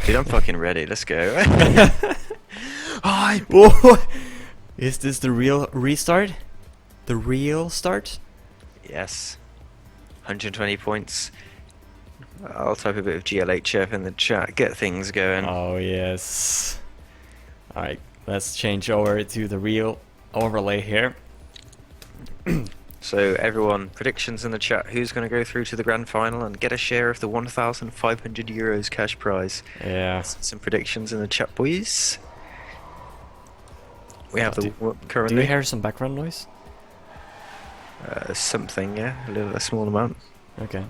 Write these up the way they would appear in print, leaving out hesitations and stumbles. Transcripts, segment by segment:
Dude, I'm fucking ready. Let's go. Whoa. Is this the real restart? The real start? Yes. 120 points. I'll type a bit of GLHF in the chat. Get things going. Oh yes. Alright, let's change over to the real overlay here. So everyone, predictions in the chat. Who's going to go through to the grand final and get a share of the 1,500 euros cash prize? Yeah. Some predictions in the chat, boys. We have Do currently you hear some background noise? something, yeah, a small amount. Okay.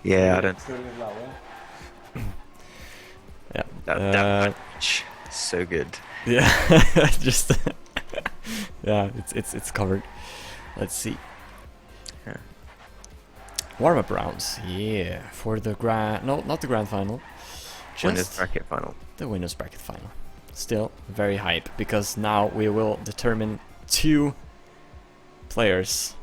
Yeah, I don't. Yeah. That match, so good. Yeah. Just. Yeah, it's covered. Let's see. Yeah. Warm-up rounds. Yeah, for the grand. No, not the grand final. Winners Just bracket final. the winners bracket final. Still very hype because now we will determine 2 players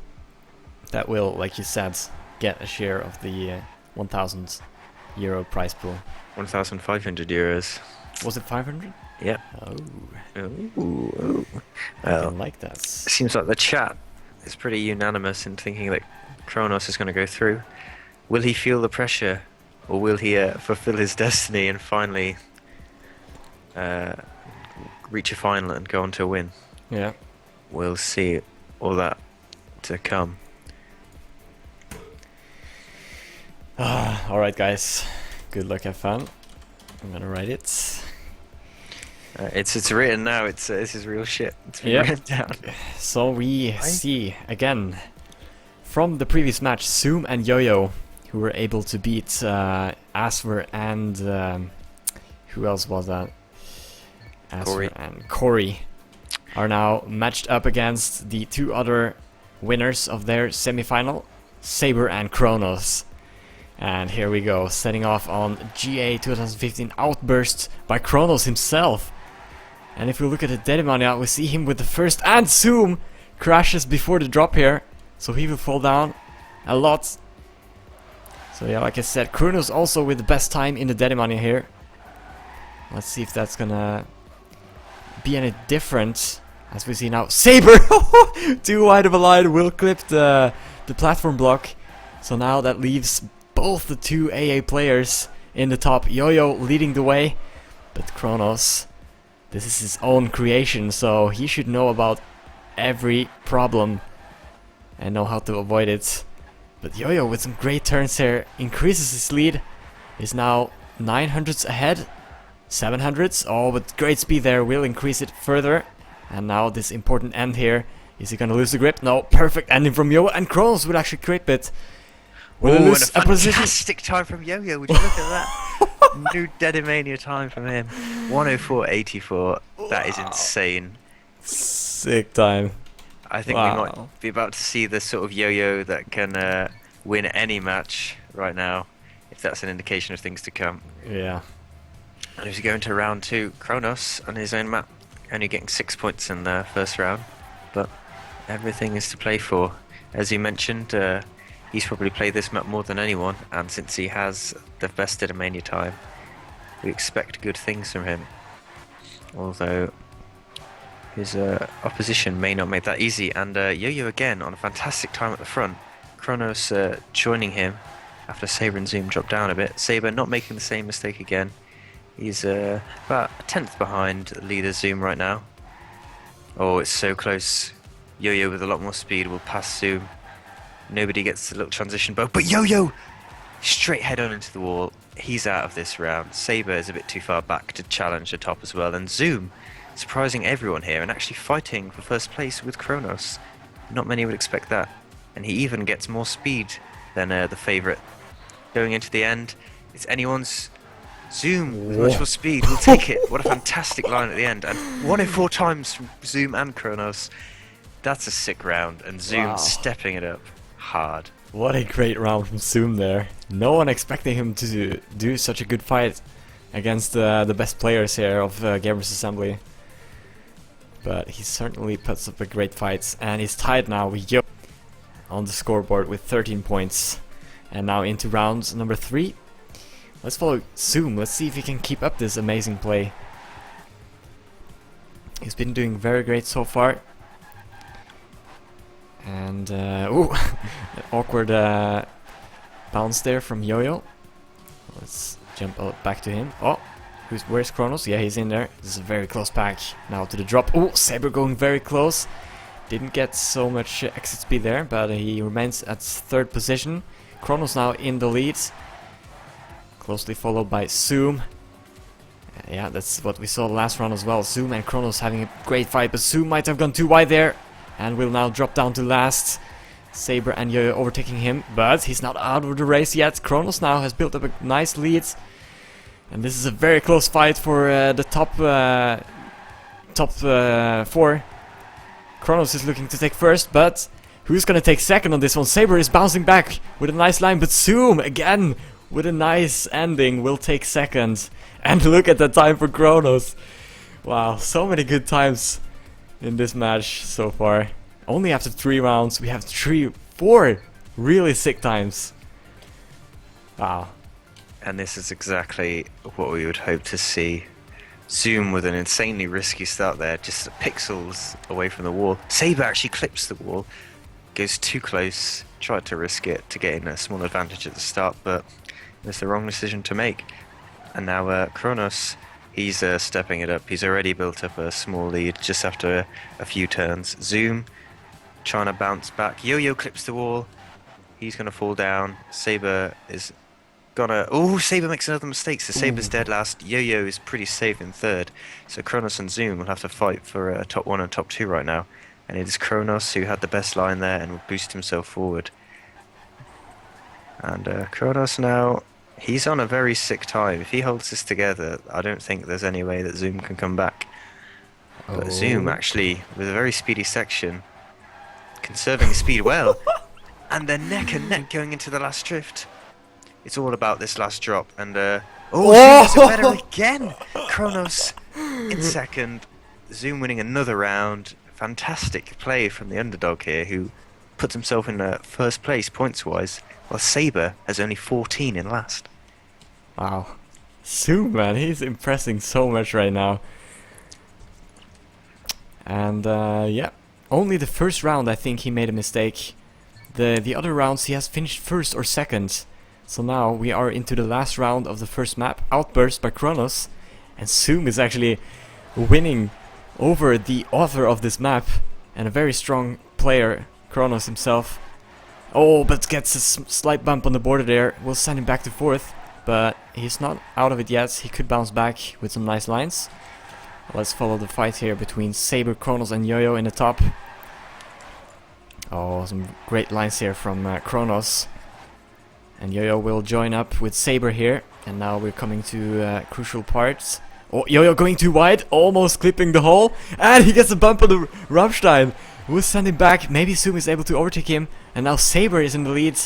that will, like you said, get a share of the 1,000 euro prize pool. 1,500 euros. Was it 500? Yeah. Oh, Ooh. I Well, like that. seems like the chat is pretty unanimous in thinking that Kronos is going to go through. Will he feel the pressure, or will he fulfill his destiny and finally reach a final and go on to a win? Yeah. We'll see all that to come. Alright guys, good luck, have fun. I'm gonna write it. It's written now. This is real shit. It's been Yep. written down. So we see again from the previous match Zoom and Yo-Yo, who were able to beat Asver and who else was that? Asver Corey. and Corey are now matched up against the 2 other winners of their semi-final, Saber and Kronos. And here we go, setting off on GA 2015 Outburst by Kronos himself. And if we look at the Dedemania, we see him with the first, and Zoom crashes before the drop here, so he will fall down a lot. So yeah, like I said, Kronos also with the best time in the Dedemania here. Let's see if that's gonna be any different. As we see now, Saber! Too wide of a line, will clip the platform block. So now that leaves both the 2 AA players in the top. Yo-Yo leading the way, but Kronos, this is his own creation, so he should know about every problem and know how to avoid it. But Yo-Yo with some great turns here increases his lead, is now 900s ahead, 700s, oh, but great speed there will increase it further. And now this important end here, is he gonna lose the grip? No, perfect ending from Yo-Yo, and Kronos will actually grip it. Will he Ooh, lose and a a position? fantastic time from Yo-Yo. Would you look at that? New Dedemania time from him. 104.84. That is insane. Sick time. I think Wow. we might be about to see the sort of Yo-Yo that can win any match right now, if that's an indication of things to come. Yeah. And as we go into round 2, Kronos on his own map, only getting 6 points in the first round, but everything is to play for. As you mentioned, he's probably played this map more than anyone, and since he has the best Dedemania time, we expect good things from him. Although his opposition may not make that easy, and Yo-Yo again on a fantastic time at the front. Kronos joining him after Saber and Zoom drop down a bit. Saber not making the same mistake again. He's about a 10th behind leader Zoom right now. Oh, it's so close. Yo-Yo with a lot more speed will pass Zoom. Nobody gets a little transition bow, but Yo-Yo straight head on into the wall. He's out of this round. Saber is a bit too far back to challenge the top as well, and Zoom surprising everyone here and actually fighting for first place with Kronos. Not many would expect that, and he even gets more speed than the favourite. Going into the end, it's anyone's. Zoom with much more speed will take it. What a fantastic line at the end, and 104 times from Zoom and Kronos. That's a sick round, and Zoom Wow. stepping it up hard. What a great round from Zoom there. No one expecting him to do such a good fight against the best players here of Gamers Assembly. But he certainly puts up a great fight, and he's tied now with Yo on the scoreboard with 13 points. And now into round number 3. Let's follow Zoom. Let's see if he can keep up this amazing play. He's been doing very great so far. And, ooh, an awkward bounce there from Yo-Yo. Let's jump back to him. Oh, where's Kronos? Yeah, he's in there. This is a very close pack. Now to the drop. Oh, Saber going very close. Didn't get so much exit speed there, but he remains at third position. Kronos now in the lead. Closely followed by Zoom. Yeah, that's what we saw last round as well. Zoom and Kronos having a great fight, but Zoom might have gone too wide there. And will now drop down to last. Saber and Yo-Yo overtaking him, but he's not out of the race yet. Kronos now has built up a nice lead. And this is a very close fight for the top 4. Kronos is looking to take first, but who's gonna take second on this one? Saber is bouncing back with a nice line, but Zoom again with a nice ending will take second. And look at the time for Kronos. Wow, so many good times in this match so far. Only after 3 rounds we have 4 really sick times. Wow. And this is exactly what we would hope to see. Zoom with an insanely risky start there, just pixels away from the wall. Saber actually clips the wall, goes too close, tried to risk it to gain a small advantage at the start, but it's the wrong decision to make. And now Kronos, he's stepping it up. He's already built up a small lead just after a few turns. Zoom trying to bounce back. Yo-Yo clips the wall. He's going to fall down. Saber is gonna... Oh, Saber makes another mistake, so Saber's dead last. Yo-Yo is pretty safe in third. So Kronos and Zoom will have to fight for top 1 and top 2 right now. And it is Kronos who had the best line there and will boost himself forward. And Kronos now, he's on a very sick time. If he holds this together, I don't think there's any way that Zoom can come back. But Zoom actually, with a very speedy section, conserving speed well. And they're neck and neck going into the last drift. It's all about this last drop, and Zoom does it better again. Kronos in second, Zoom winning another round. Fantastic play from the underdog here, who puts himself in first place points-wise, while Saber has only 14 in last. Wow, Zoom, man, he's impressing so much right now. And yeah, only the first round I think he made a mistake. The other rounds he has finished first or second. So now we are into the last round of the first map, Outburst by Kronos, and Zoom is actually winning over the author of this map, and a very strong player, Kronos himself. Oh, but gets a slight bump on the border there, will send him back to fourth, but he's not out of it yet. He could bounce back with some nice lines. Let's follow the fight here between Saber, Kronos and Yo-Yo in the top. Oh, some great lines here from Kronos. And Yo-Yo will join up with Saber here. And now we're coming to crucial parts. Oh, Yo-Yo going too wide, almost clipping the hole. And he gets a bump on the Rammstein. We'll send him back. Maybe Zoom is able to overtake him. And now Saber is in the lead.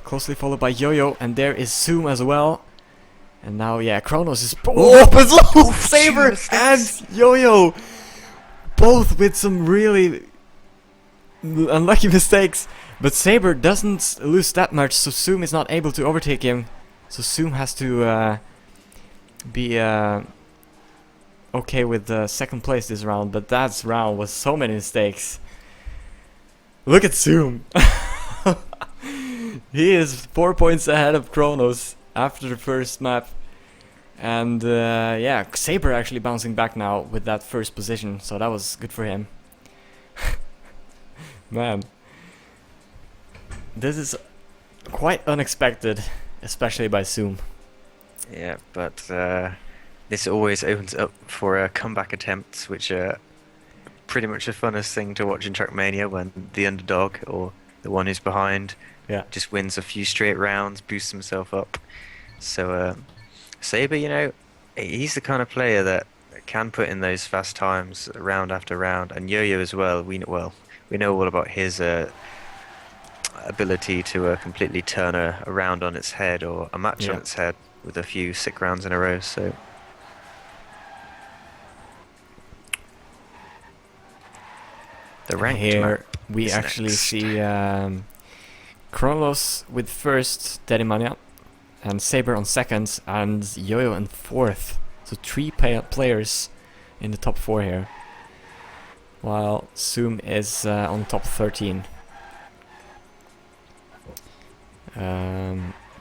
Closely followed by Yo-Yo. And there is Zoom as well. And now, yeah, Kronos is... Oh, Saber and Yo-Yo! Both with some really unlucky mistakes. But Saber doesn't lose that much, so Zoom is not able to overtake him. So Zoom has to be okay with second place this round. But that round was so many mistakes. Look at Zoom. He is 4 points ahead of Kronos after the first map. And yeah, Saber actually bouncing back now with that first position. So that was good for him. Man. This is quite unexpected, especially by Zoom. Yeah, but this always opens up for comeback attempts, which are pretty much the funnest thing to watch in Trackmania, when the underdog, or the one who's behind, just wins a few straight rounds, boosts himself up. So Saber, you know, he's the kind of player that can put in those fast times round after round, and Yo-Yo as well. We know all about his ability to completely turn a round on its head, or a match on its head, with a few sick rounds in a row. So the ranked here we actually see Kronos with first Dedimania, and Saber on second, and Yo-Yo in fourth. So 3 players in the top 4 here, while Zoom is on top 13.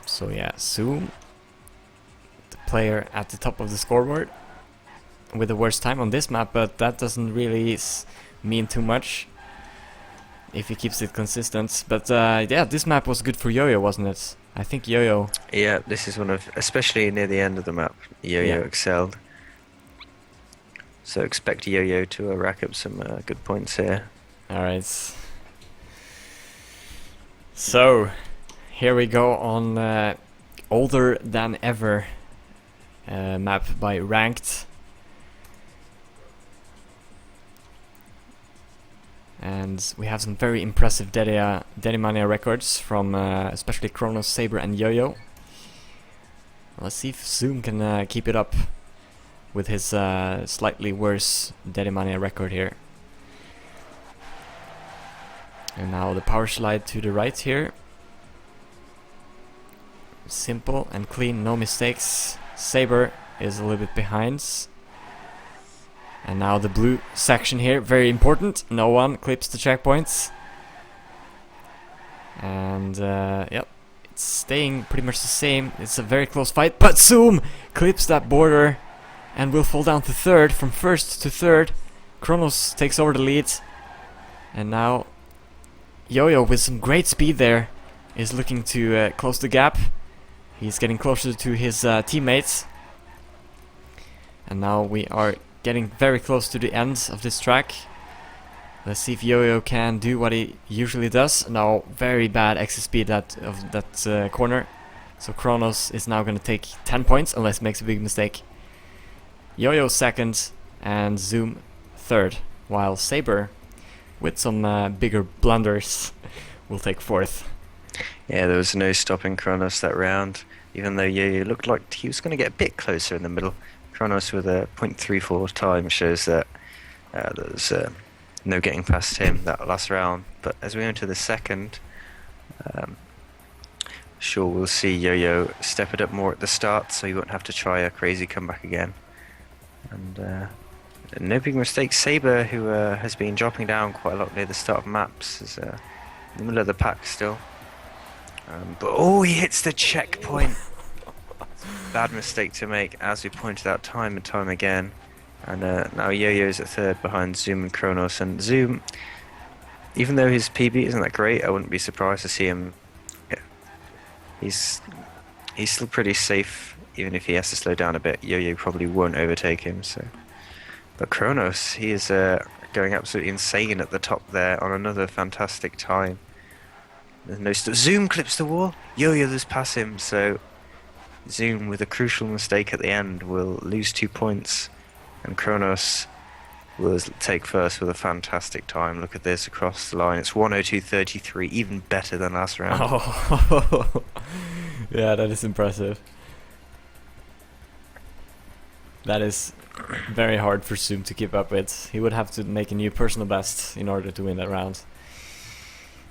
So yeah, Zoom, the player at the top of the scoreboard with the worst time on this map, but that doesn't really mean too much if he keeps it consistent. But yeah, this map was good for Yo-Yo, wasn't it? I think Yo-Yo... Yeah, this is one of, especially near the end of the map, Yo-Yo excelled. So expect Yo-Yo to rack up some good points here. Alright. So, here we go on Older Than Ever map by Ranked. And we have some very impressive Dedimania records from especially Kronos, Saber and Yo-Yo. Let's see if Zoom can keep it up with his slightly worse Dedimania record here. And now the power slide to the right here. Simple and clean, no mistakes. Saber is a little bit behind. And now the blue section here, very important. No one clips the checkpoints. And yep, it's staying pretty much the same. It's a very close fight, but Zoom clips that border and will fall down to third, from first to third. Kronos takes over the lead. And now Yo-Yo, with some great speed there, is looking to close the gap. He's getting closer to his teammates. And now we are getting very close to the end of this track. Let's see if Yo-Yo can do what he usually does. No, very bad exit speed of that corner. So Kronos is now going to take 10 points unless he makes a big mistake. Yo-Yo second and Zoom third, while Saber, with some bigger blunders, will take fourth. Yeah, there was no stopping Kronos that round, even though Yo-Yo looked like he was going to get a bit closer in the middle. Kronos with a 0.34 time shows that there was no getting past him that last round. But as we enter the second, sure we'll see Yo-Yo step it up more at the start, so he won't have to try a crazy comeback again. And no big mistakes. Saber, who has been dropping down quite a lot near the start of maps, is in the middle of the pack still. But oh, he hits the checkpoint. Bad mistake to make, as we pointed out time and time again. And now Yo-Yo's at third behind Zoom and Kronos. And Zoom, even though his PB isn't that great, I wouldn't be surprised to see him. Yeah, he's still pretty safe, even if he has to slow down a bit. Yo-Yo probably won't overtake him. So, but Kronos, he is going absolutely insane at the top there on another fantastic time. There's no Zoom clips the wall. Yo-Yo does pass him, so Zoom, with a crucial mistake at the end, will lose 2 points, and Kronos will take first with a fantastic time. Look at this across the line. It's 1:02.33, even better than last round. Oh, yeah, that is impressive. That is very hard for Zoom to keep up with. He would have to make a new personal best in order to win that round.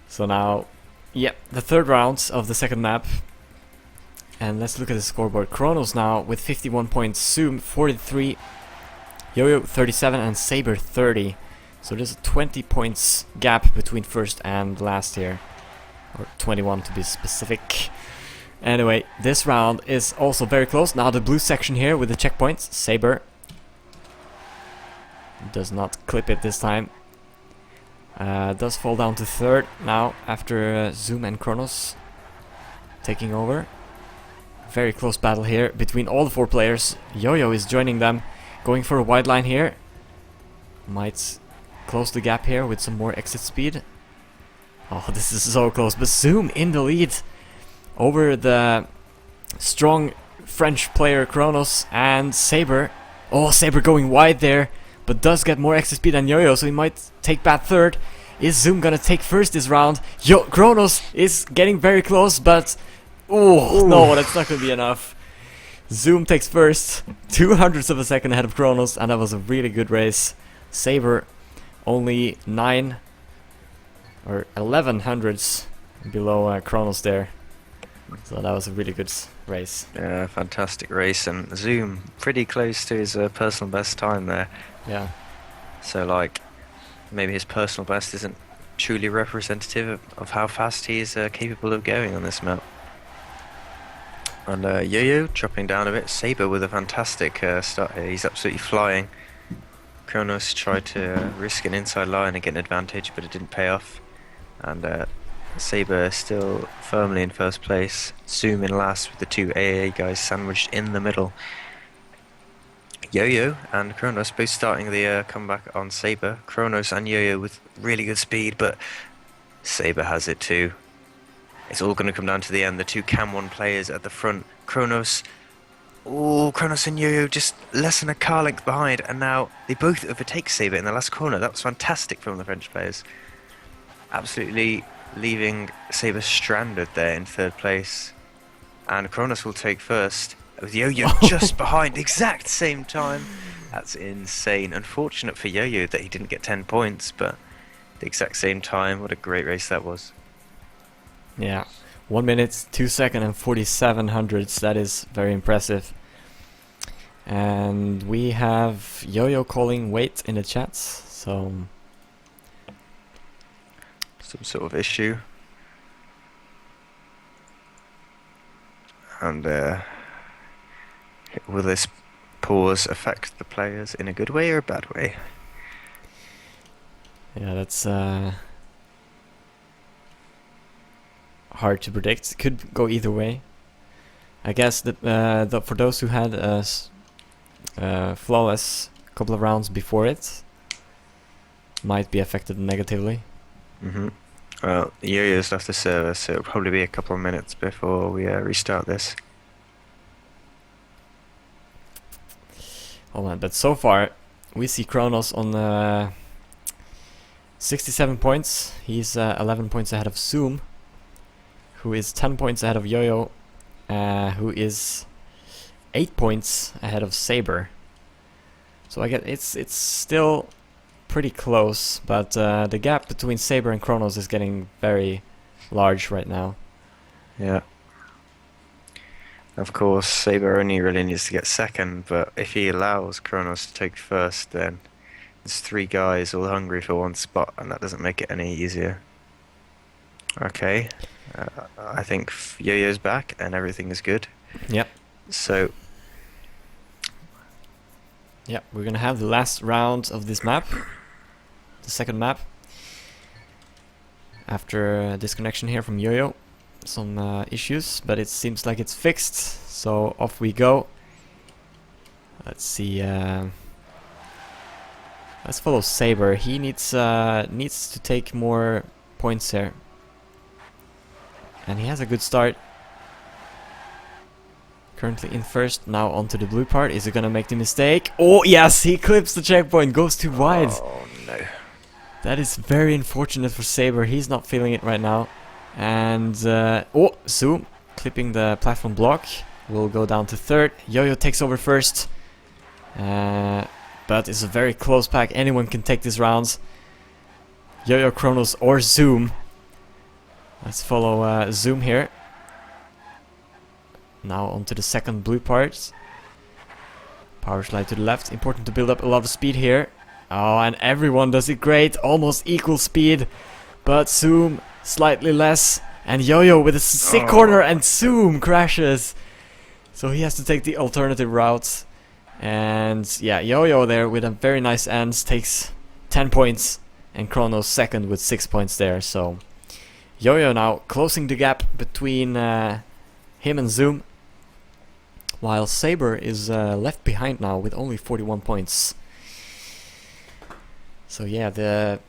So now, yeah, the third round of the second map. And let's look at the scoreboard. Kronos now with 51 points, Zoom 43, Yo-Yo 37 and Saber 30. So there's a 20 points gap between first and last here. Or 21 to be specific. Anyway, this round is also very close. Now the blue section here with the checkpoints. Saber does not clip it this time. Does fall down to third now after Zoom and Kronos taking over. Very close battle here between all the 4 players. Yo-Yo is joining them, going for a wide line here. Might close the gap here with some more exit speed. Oh, this is so close, but Zoom in the lead over the strong French player Kronos and Saber. Oh, Saber going wide there, but does get more exit speed than Yo-Yo, so he might take back third. Is Zoom gonna take first this round? Kronos is getting very close, but oh, no, that's not going to be enough. Zoom takes first, 0.02 of a second ahead of Kronos, and that was a really good race. Saber only 9 or 11 hundredths below Kronos there. So that was a really good race. Yeah, fantastic race, and Zoom pretty close to his personal best time there. Yeah. So like, maybe his personal best isn't truly representative of how fast he's capable of going on this map. And Yo-Yo dropping down a bit. Saber with a fantastic start here. He's absolutely flying. Kronos tried to risk an inside line and get an advantage, but it didn't pay off. And Saber still firmly in first place. Zoom in last with the two AA guys sandwiched in the middle. Yo-Yo and Kronos both starting the comeback on Saber. Kronos and Yo-Yo with really good speed, but Saber has it too. It's all going to come down to the end. The two Cam 1 players at the front. Kronos. Oh, Kronos and Yo-Yo just less than a car length behind, and now they both overtake Saber in the last corner. That was fantastic from the French players. Absolutely leaving Saber stranded there in third place. And Kronos will take first, with Yo-Yo just behind, exact same time. That's insane. Unfortunate for Yo-Yo that he didn't get 10 points, but the exact same time. What a great race that was. Yeah. 1 minute, 2 seconds, and 47 hundredths. That is very impressive. And we have Yo-Yo calling wait in the chats. So some sort of issue. And will this pause affect the players in a good way or a bad way? yeah, that's hard to predict. It could go either way. I guess that for those who had a flawless couple of rounds before it, might be affected negatively. Well, Yo-Yo's left the server, so it'll probably be a couple of minutes before we restart this. Hold on, but so far we see Kronos on 67 points. He's 11 points ahead of Zoom, who is 10 points ahead of Yo-Yo, who is 8 points ahead of Saber. So I guess it's still pretty close, but the gap between Saber and Kronos is getting very large right now. Yeah. Of course, Saber only really needs to get second, but if he allows Kronos to take first, then there's three guys all hungry for one spot, and that doesn't make it any easier. Okay. I think Yo-Yo's back and everything is good. Yep. So. Yep, we're gonna have the last round of this map, the second map. After disconnection here from Yo-Yo, some issues, but it seems like it's fixed. So off we go. Let's see. Let's follow Saber. He needs to take more points here. And he has a good start. Currently in first, now onto the blue part. Is he gonna make the mistake? Oh yes, he clips the checkpoint, goes too wide. Oh no. That is very unfortunate for Saber. He's not feeling it right now. And Zoom clipping the platform block. Will go down to third. Yo-Yo takes over first. But it's a very close pack. Anyone can take this round. Yo-Yo, Kronos, or Zoom. Let's follow Zoom here. Now onto the second blue part. Power slide to the left. Important to build up a lot of speed here. Oh, and everyone does it great. Almost equal speed. But Zoom slightly less. And Yo-Yo with a sick corner, and Zoom crashes. So he has to take the alternative route. And yeah, Yo-Yo there with a very nice end takes 10 points. And Kronos second with 6 points there. So Yo-Yo now closing the gap between him and Zoom. While Saber is left behind now with only 41 points. So yeah, the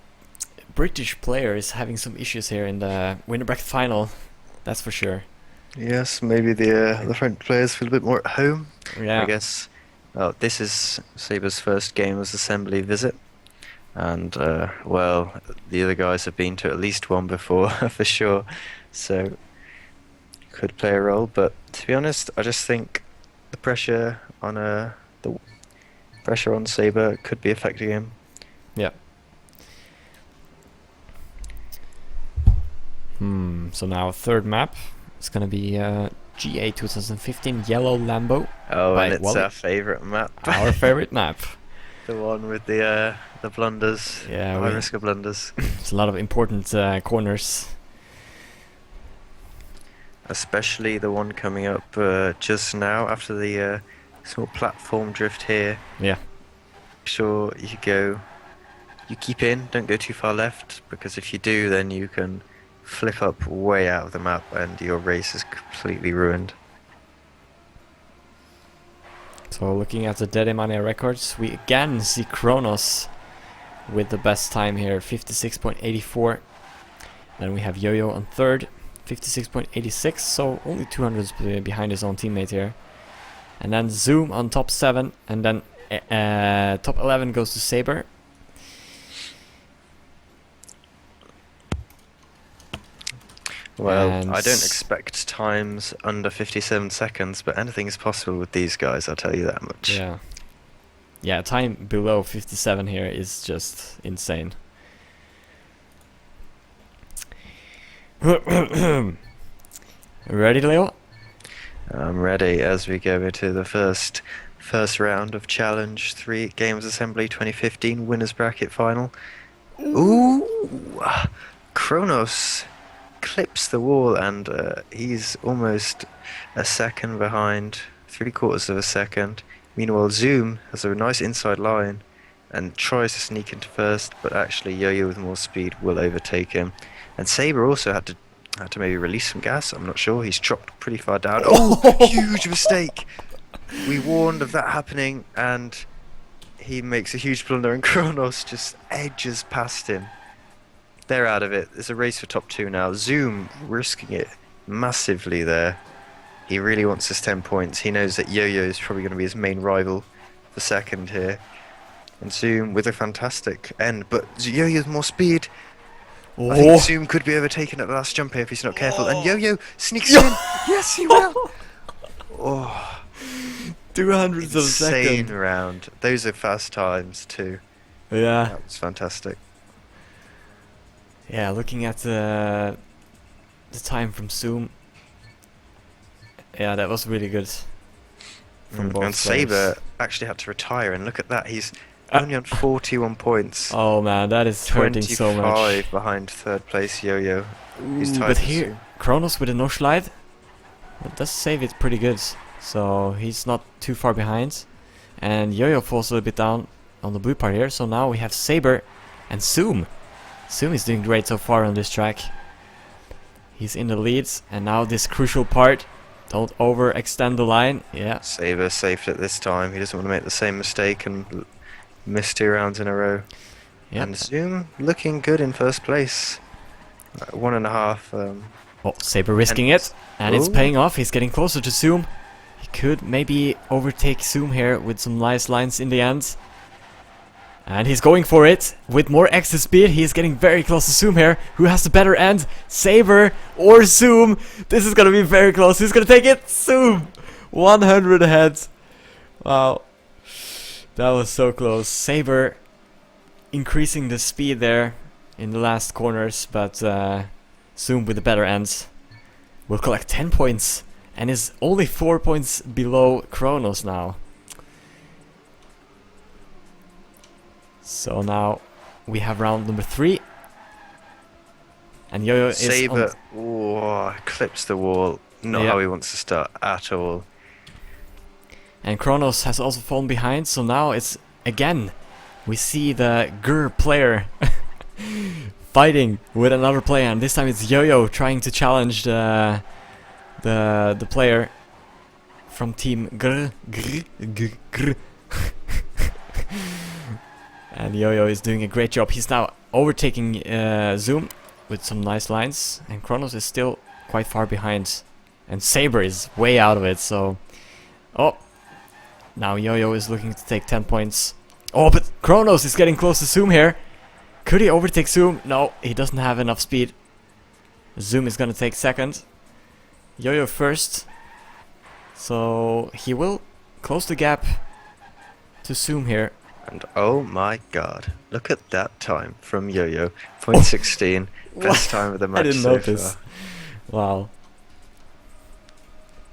British player is having some issues here in the winner bracket final. That's for sure. Yes, maybe the French players feel a bit more at home. Yeah. I guess. Well, this is Saber's first game as assembly visit. And, well, the other guys have been to at least one before, for sure. So, could play a role. But, to be honest, I just think the pressure on Saber could be affecting him. Yeah. So now third map. It's gonna be GA 2015 Yellow Lambo. Oh, By and it's Wally. our favourite map. Our favorite map. The one with the blunders. Yeah, High risk of blunders. It's a lot of important corners. Especially the one coming up just now after the small platform drift here. Yeah. Sure, you keep in, don't go too far left, because if you do, then you can flip up way out of the map and your race is completely ruined. So looking at the Dedemania records, we again see Kronos with the best time here, 56.84. Then we have Yo-Yo on third, 56.86, so only 200 behind his own teammate here. And then Zoom on top 7, and then top 11 goes to Saber. Well, And I don't expect times under 57 seconds, but anything is possible with these guys, I'll tell you that much. Yeah. Yeah, time below 57 here is just insane. Ready, Leo? I'm ready as we go into the first round of Challenge 3 Games Assembly 2015 Winners Bracket Final. Ooh! Kronos clips the wall and he's almost a second behind, 3/4 of a second. Meanwhile, Zoom has a nice inside line and tries to sneak into first, but actually Yo-Yo with more speed will overtake him. And Saber also had to maybe release some gas, I'm not sure. He's chopped pretty far down. Oh, huge mistake! We warned of that happening, and he makes a huge blunder, and Kronos just edges past him. They're out of it. It's a race for top 2 now. Zoom risking it massively there. He really wants his 10 points. He knows that Yo-Yo is probably going to be his main rival for second here. And Zoom with a fantastic end, but Yo-Yo's more speed. I think Zoom could be overtaken at the last jump here if he's not careful. And Yo-Yo sneaks in. Yes, he will. Oh, 200 of a insane second. round. Those are fast times too. Yeah. That was fantastic. Yeah, looking at the time from Zoom. Yeah, that was really good. From both And players. Saber actually had to retire, and look at that. He's only on 41 points. Oh man, that is hurting so much. 25 behind third place Yo-Yo. He's tied But with here, Zoom. Kronos with a no slide. That does save it pretty good. So he's not too far behind. And Yo-Yo falls a little bit down on the blue part here. So now we have Saber and Zoom. Zoom is doing great so far on this track. He's in the leads. And now this crucial part. Don't overextend the line. Yeah. Saber saved it this time. He doesn't want to make the same mistake and miss 2 rounds in a row. Yeah. And Zoom looking good in first place. 1.5. Oh, Saber risking it. And it's Ooh. paying off. He's getting closer to Zoom. He could maybe overtake Zoom here with some nice lines in the end. And he's going for it. With more exit speed, he's getting very close to Zoom here. Who has the better end? Saber or Zoom? This is gonna be very close. Who's gonna take it? Zoom! 100 ahead. Wow. That was so close. Saber increasing the speed there in the last corners, but Zoom with the better ends will collect 10 points and is only 4 points below Kronos now. So now we have round number 3. And Yo-Yo is Saber clips the wall. Not Yeah. how he wants to start at all. and Kronos has also fallen behind, so now it's again we see the Gur player fighting with another player, and this time it's Yo-Yo trying to challenge the player from team Gur. And Yo-Yo is doing a great job. He's now overtaking Zoom with some nice lines, and Kronos is still quite far behind. And Saber is way out of it, so... Oh! Now Yo-Yo is looking to take 10 points. Oh, but Kronos is getting close to Zoom here. Could he overtake Zoom? No, he doesn't have enough speed. Zoom is gonna take second. Yo-Yo first. So he will close the gap to Zoom here. And oh my god, look at that time from Yo-Yo. 0.16, best time of the match I didn't so notice. far. Wow.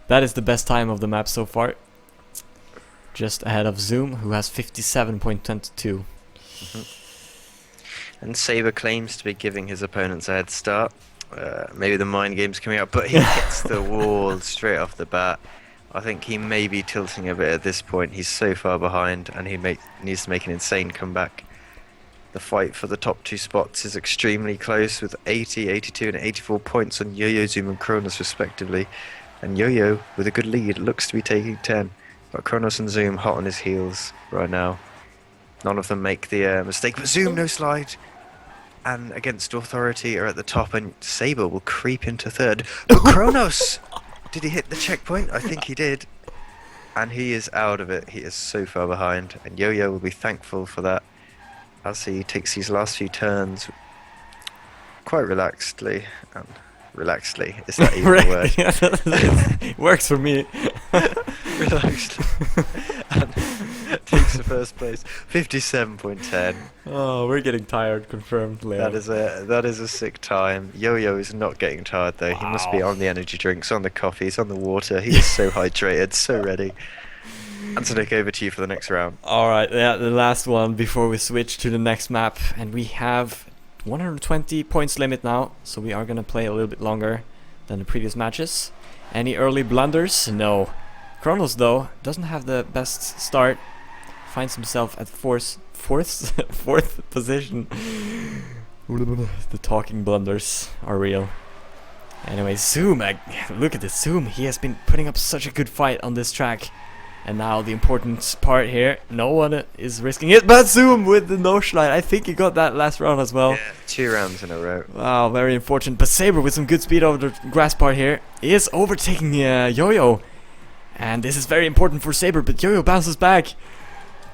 That is the best time of the map so far. Just ahead of Zoom, who has 57.22. And Saber claims to be giving his opponents a head start. Maybe the mind game's coming out, but he hits the wall straight off the bat. I think he may be tilting a bit at this point. He's so far behind, and he needs to make an insane comeback. The fight for the top 2 spots is extremely close, with 80, 82 and 84 points on Yo-Yo, Zoom and Kronos respectively. And Yo-Yo, with a good lead, looks to be taking 10. But Kronos and Zoom hot on his heels right now. None of them make the mistake, but Zoom no slide. And Against Authority are at the top, and Saber will creep into third. But Kronos! Did he hit the checkpoint? I think he did. And he is out of it. He is so far behind. And Yo-Yo will be thankful for that, as he takes these last few turns quite relaxedly. And relaxedly, is that even a word? It works for me. Relaxed. And takes the first place. 57.10. Oh, we're getting tired, confirmed, Leo. That is a sick time. Yo-Yo is not getting tired though. He must be on the energy drinks, on the coffees, on the water. He is so hydrated, so ready. And znik, over to you for the next round. Alright, yeah, the last one before we switch to the next map. And we have 120 points limit now, so we are gonna play a little bit longer than the previous matches. Any early blunders? No. Kronos, though, doesn't have the best start. Finds himself at fourth position. The talking blunders are real. Anyway, Zoom, look at this Zoom. He has been putting up such a good fight on this track. And now the important part here, no one is risking it, but Zoom with the no slide. I think he got that last round as well. Yeah, 2 rounds in a row. Wow, very unfortunate. But Saber with some good speed over the grass part here is overtaking Yo-Yo. And this is very important for Saber, but Yo-Yo bounces back.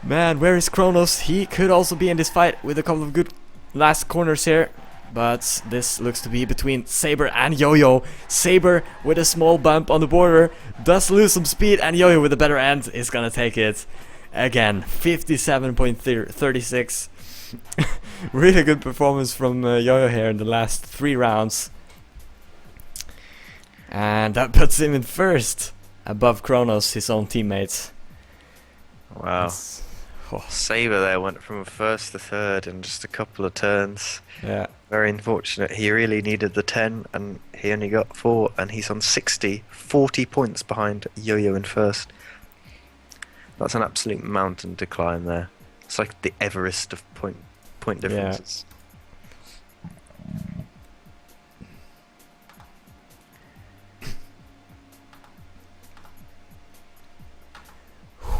Man, where is Kronos? He could also be in this fight with a couple of good last corners here. But this looks to be between Saber and Yo-Yo. Saber with a small bump on the border does lose some speed, and Yo-Yo with a better end is gonna take it. Again, 57.36. Really good performance from Yo-Yo here in the last 3 rounds. And that puts him in first, above Kronos, his own teammate. Wow. Saber there went from first to third in just a couple of turns. Yeah. Very unfortunate. He really needed the 10 and he only got 4, and he's on 60, 40 points behind Yo-Yo in first. That's an absolute mountain to climb there. It's like the Everest of point differences.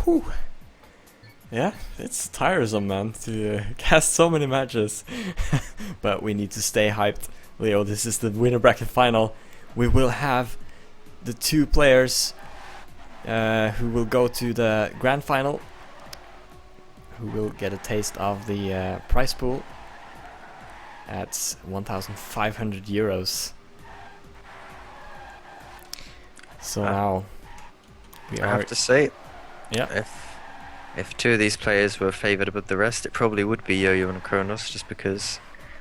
Whew. Yeah, it's tiresome, man, to cast so many matches. But we need to stay hyped. Leo, this is the winner bracket final. We will have the 2 players who will go to the grand final, who will get a taste of the prize pool at 1,500 euros. So now we I have to say, yeah. If 2 of these players were favoured above the rest, it probably would be Yo-Yo and Kronos, just because,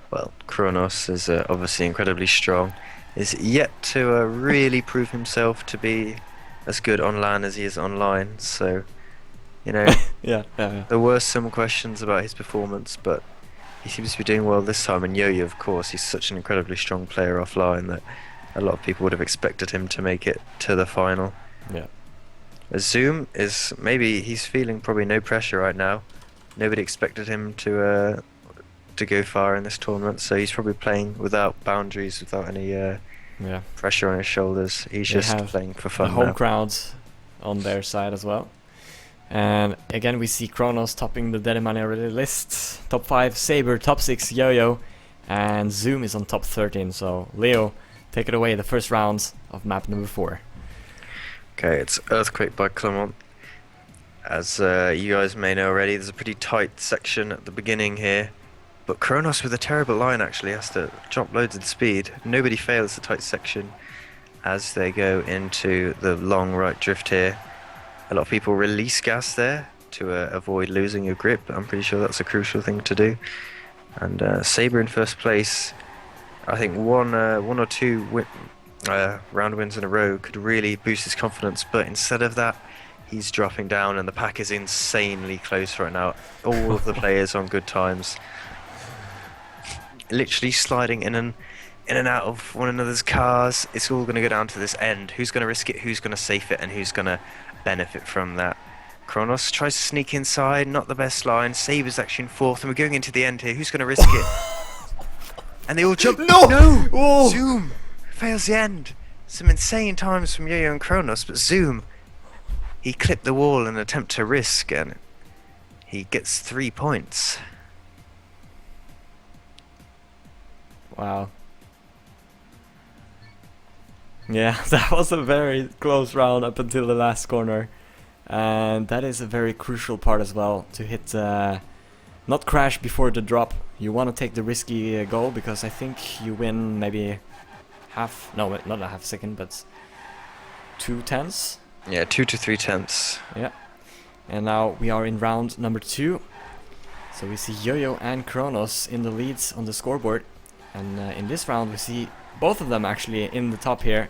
well, Kronos is obviously incredibly strong, is yet to really prove himself to be as good on LAN as he is online, so, you know, yeah. there were some questions about his performance, but he seems to be doing well this time. And Yo-Yo, of course, he's such an incredibly strong player offline that a lot of people would have expected him to make it to the final. Yeah. Zoom is, maybe he's feeling probably no pressure right now. Nobody expected him to go far in this tournament, so he's probably playing without boundaries, without any pressure on his shoulders. He's just playing for fun. The home crowd on their side as well. And again, we see Kronos topping the Dead Money already list. Top 5 Saber, top 6 Yo-Yo, and Zoom is on top 13. So Leo, take it away, the first round of map number 4. Okay, it's Earthquake by Clement. As you guys may know already, there's a pretty tight section at the beginning here. But Kronos with a terrible line actually has to jump loads in speed. Nobody fails the tight section as they go into the long right drift here. A lot of people release gas there to avoid losing your grip. I'm pretty sure that's a crucial thing to do. And Saber in first place. I think one or two round wins in a row could really boost his confidence, but instead of that, he's dropping down, and the pack is insanely close right now. All of the players on good times, literally sliding in and out of one another's cars. It's all going to go down to this end. Who's going to risk it? Who's going to safe it? And who's going to benefit from that? Kronos tries to sneak inside. Not the best line. Saber's actually in fourth, and we're going into the end here. Who's going to risk it? And they all jump. No! No! Oh! Zoom fails the end. Some insane times from Yo-Yo and Kronos, but Zoom, he clipped the wall in an attempt to risk, and he gets 3 points. Wow. Yeah, that was a very close round up until the last corner. And that is a very crucial part as well, to hit, not crash before the drop. You want to take the risky goal, because I think you win maybe not a half second, but 2/10. Yeah, 2 to 3/10. Yeah. And now we are in round number 2. So we see Yo-Yo and Kronos in the leads on the scoreboard. And in this round we see both of them actually in the top here.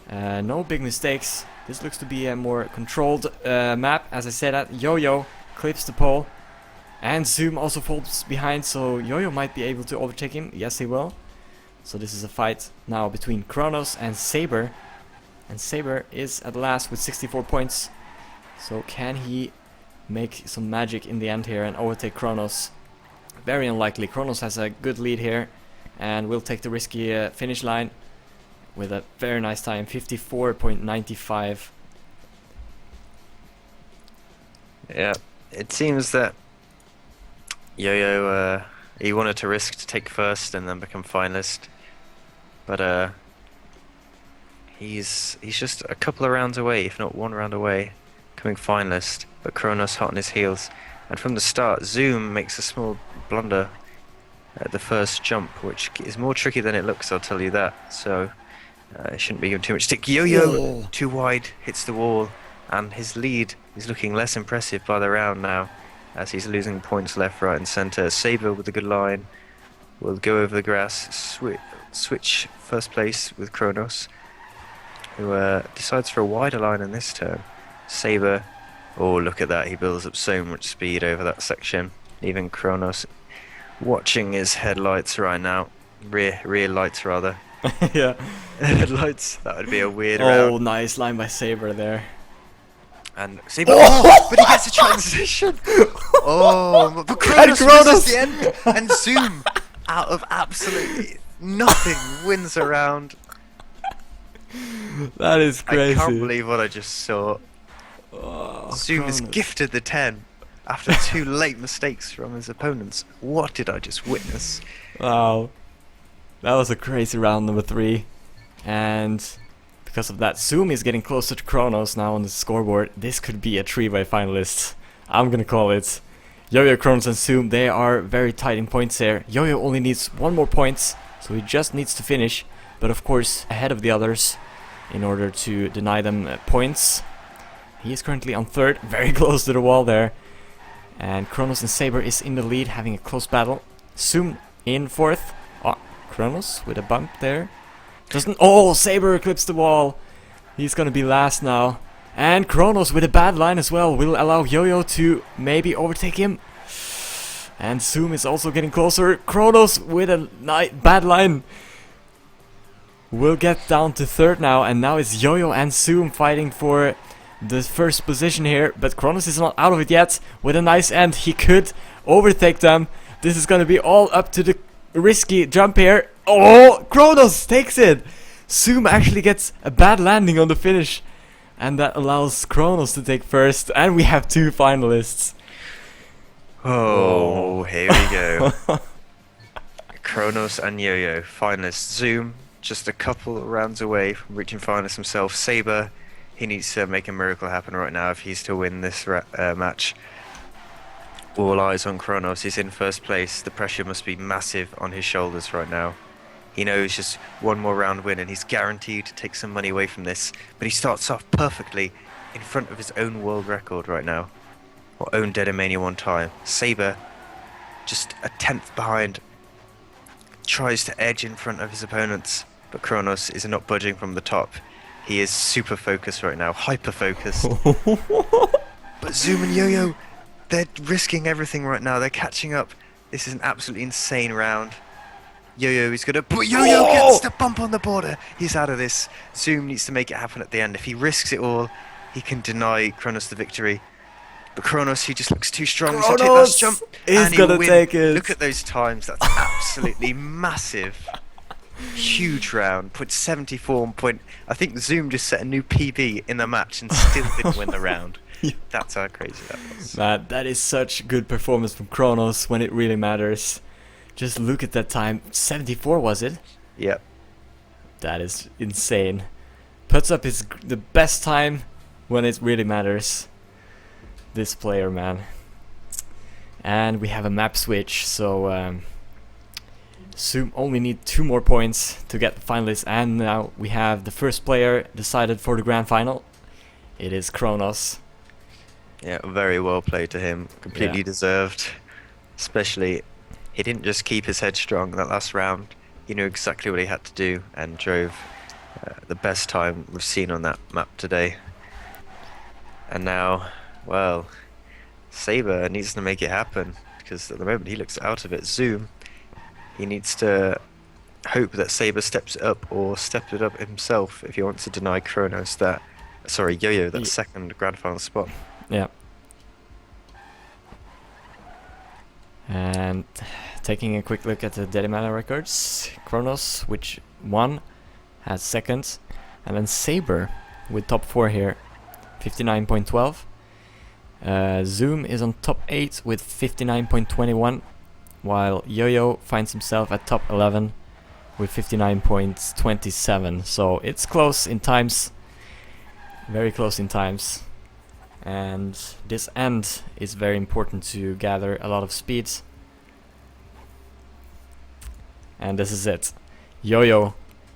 No big mistakes. This looks to be a more controlled map. As I said, that Yo-Yo clips the pole. And Zoom also falls behind, so Yo-Yo might be able to overtake him. Yes, he will. So this is a fight now between Kronos and Saber. And Saber is at last with 64 points. So can he make some magic in the end here and overtake Kronos? Very unlikely. Kronos has a good lead here and will take the risky finish line with a very nice time, 54.95. Yeah, it seems that Yo-Yo, he wanted to risk to take first and then become finalist, but he's just a couple of rounds away, if not one round away, becoming finalist. But Kronos hot on his heels, and from the start, Zoom makes a small blunder at the first jump, which is more tricky than it looks, I'll tell you that. So it shouldn't be given too much stick. Yo-Yo too wide, hits the wall, and his lead is looking less impressive by the round now, as he's losing points left, right, and centre. Saber with a good line will go over the grass, switch first place with Kronos, who decides for a wider line in this turn. Saber, oh look at that, he builds up so much speed over that section. Even Kronos watching his headlights right now, rear lights rather. Yeah. Headlights, that would be a weird round. Oh, nice line by Saber there. And Saber, but he gets a transition. Oh, but Kronos misses the end, and Zoom, out of absolutely nothing, wins a round. That is crazy. I can't believe what I just saw. Oh, Zoom has gifted the 10 after 2 late mistakes from his opponents. What did I just witness? Wow. That was a crazy round number 3. And because of that, Zoom is getting closer to Kronos now on the scoreboard. This could be a 3-way finalist. I'm gonna call it. Yo-Yo, Kronos, and Zoom, they are very tight in points here. Yo-Yo only needs 1 more point, so he just needs to finish. But of course, ahead of the others in order to deny them points. He is currently on 3rd, very close to the wall there. And Kronos and Saber is in the lead, having a close battle. Zoom in 4th. Oh, Kronos with a bump there. Oh, Saber clips the wall. He's gonna be last now. And Kronos with a bad line as well will allow Yo-Yo to maybe overtake him. And Zoom is also getting closer. Kronos with a bad line will get down to 3rd now. And now it's Yo-Yo and Zoom fighting for the first position here. But Kronos is not out of it yet. With a nice end, he could overtake them. This is gonna be all up to the risky jump here. Oh, Kronos takes it. Zoom actually gets a bad landing on the finish, and that allows Kronos to take first. And we have 2 finalists. Oh, here we go. Kronos and Yo-Yo, finalists. Zoom, just a couple rounds away from reaching finalist himself. Saber, he needs to make a miracle happen right now if he's to win this match. All eyes on Kronos. He's in 1st place. The pressure must be massive on his shoulders right now. He knows just 1 more round win and he's guaranteed to take some money away from this. But he starts off perfectly in front of his own world record right now, or own Deadmania 1 time. Saber, just a 10th behind, tries to edge in front of his opponents. but Kronos is not budging from the top. He is super focused right now, hyper focused. But Zoom and Yo-Yo, they're risking everything right now. They're catching up. This is an absolutely insane round. Yo-Yo is gonna, but Yo-Yo gets the bump on the border. He's out of this. Zoom needs to make it happen at the end. If he risks it all, he can deny Kronos the victory. But Kronos, he just looks too strong. He's gonna take that jump, and he'll win. Take it. Look at those times. That's absolutely massive. Huge round. Put 74 point. I think Zoom just set a new PB in the match and still didn't win the round. That's how crazy that was. Man, that is such good performance from Kronos when it really matters. Just look at that time. 74 was it? Yep. That is insane. Puts up the best time when it really matters. This player, man. And we have a map switch, so Zoom only need 2 more points to get the finalists, and now we have the first player decided for the grand final. It is Kronos. Yeah, very well played to him. Completely deserved. Especially, he didn't just keep his head strong that last round. He knew exactly what he had to do and drove the best time we've seen on that map today. And now, well, Saber needs to make it happen, because at the moment he looks out of it. Zoom, he needs to hope that Saber steps it up, or step it up himself if he wants to deny Kronos that, sorry, Yo-Yo, that second grand final spot. Yeah. And taking a quick look at the Daily Mana records, Kronos, which won, has second, and then Saber with top 4 here, 59.12. Zoom is on top 8 with 59.21, while Yo-Yo finds himself at top 11 with 59.27. So it's close in times, very close in times. And this end is very important to gather a lot of speed. And this is it. Yo-Yo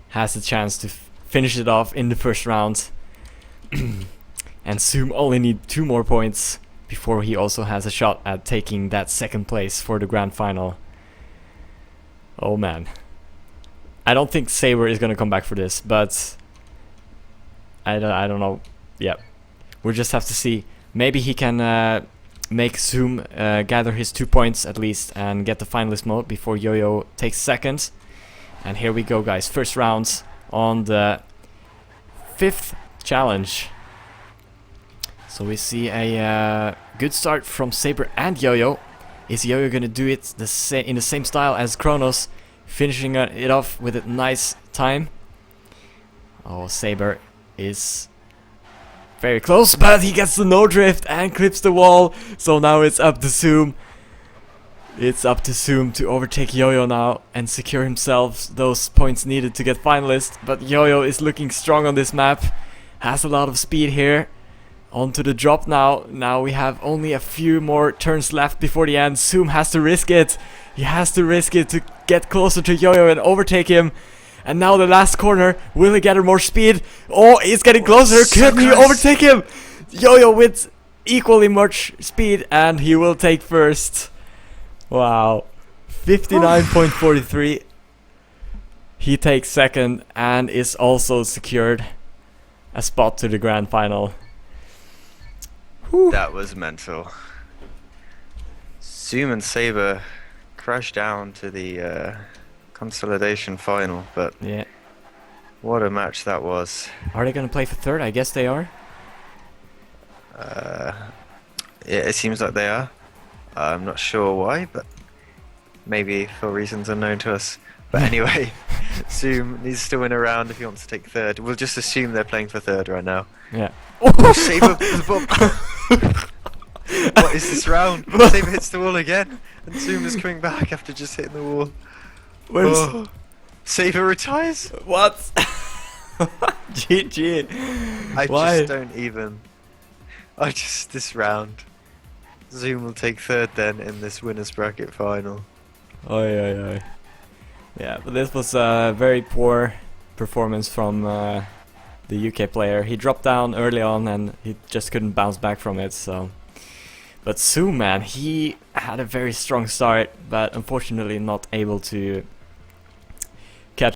has the chance to finish it off in the first round. And Zoom only need 2 more points before he also has a shot at taking that second place for the grand final. Oh man. I don't think Saber is gonna come back for this, but I don't know. Yeah. We'll just have to see. Maybe he can make Zoom gather his 2 points at least and get the finalist mode before Yo-Yo takes second. And here we go, guys. First round on the 5th challenge. So we see a good start from Saber and Yo-Yo. Is Yo-Yo gonna do it in the same style as Kronos, finishing it off with a nice time? Oh, Saber is very close, but he gets the no drift and clips the wall. So now it's up to Zoom. It's up to Zoom to overtake Yo-Yo now and secure himself those points needed to get finalist. But Yo-Yo is looking strong on this map. Has a lot of speed here. Onto the drop now. Now we have only a few more turns left before the end. Zoom has to risk it. He has to risk it to get closer to Yo-Yo and overtake him. And now the last corner. Will he gather more speed? Oh, he's getting closer. Can he overtake him? Yo-Yo with equally much speed, and he will take first. Wow. 59.43. He takes second and is also secured a spot to the grand final. Whew. That was mental. Zoom and Saber crashed down to the consolidation final, but yeah, what a match that was. Are they gonna play for third? I guess they are. Yeah, it seems like they are. I'm not sure why, but maybe for reasons unknown to us. But anyway, Zoom needs to win a round if he wants to take third. We'll just assume they're playing for third right now. Yeah. Oh, Saber! What is this round? Saber hits the wall again, and Zoom is coming back after just hitting the wall. Where's Saber retires? What? GG. I just don't even. This round. Zoom will take third then in this winners bracket final. Oi. Yeah, but this was a very poor performance from the UK player. He dropped down early on and he just couldn't bounce back from it. So, but Zoom, man, he had a very strong start, but unfortunately not able to